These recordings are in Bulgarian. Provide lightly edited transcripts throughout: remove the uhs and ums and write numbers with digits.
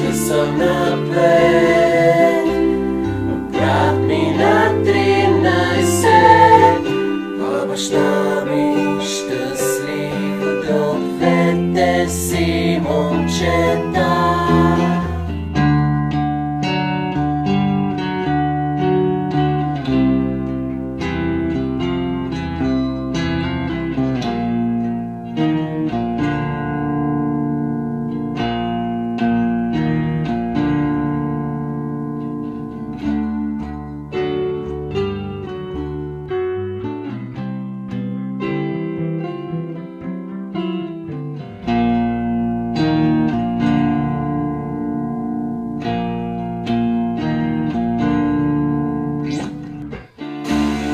че съм напред. Брат ми на 13, а баща ми щастлив до двете си момчета.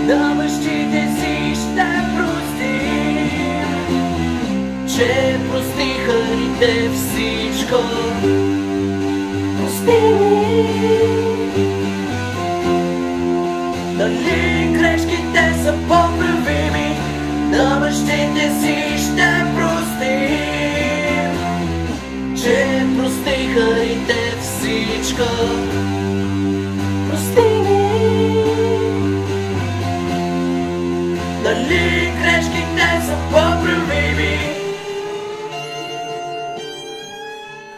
На бащите си ще простим, че простиха и те всичко. Прости ми. Дали грешките са поправими? На бащите си ще простим, че простиха и те всичко. Прости ми. Дали грешките са поправими?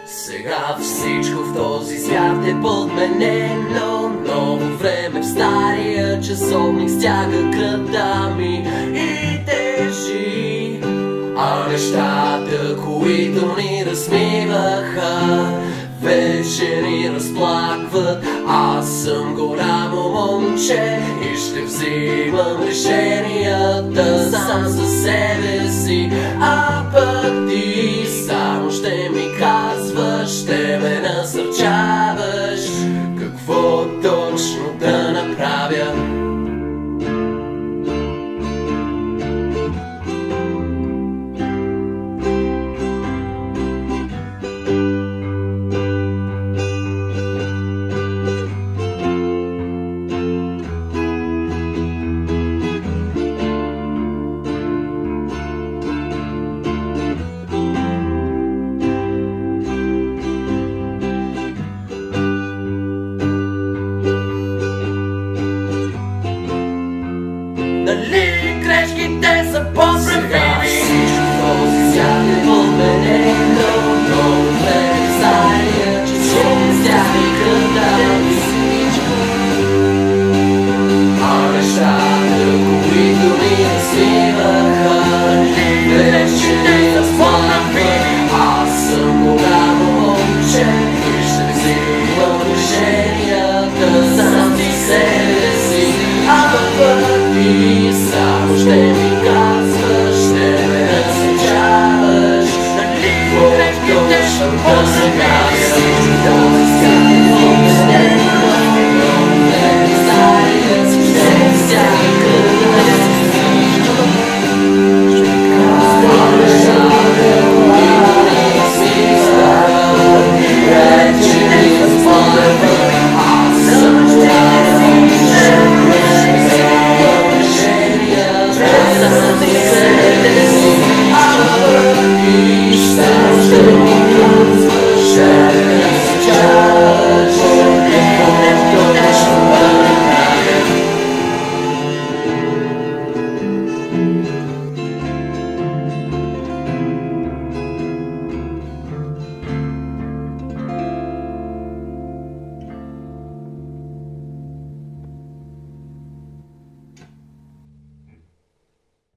Сега всичко в този свят е подменено. Ново време в стария часовник стяга кръвта ми и тежи. А нещата, които ни размиваха, вече ни разплакват. Аз съм голямо момче и ще взимам решенията сам за себе си. А пък ти само ще ми казваш, ще ме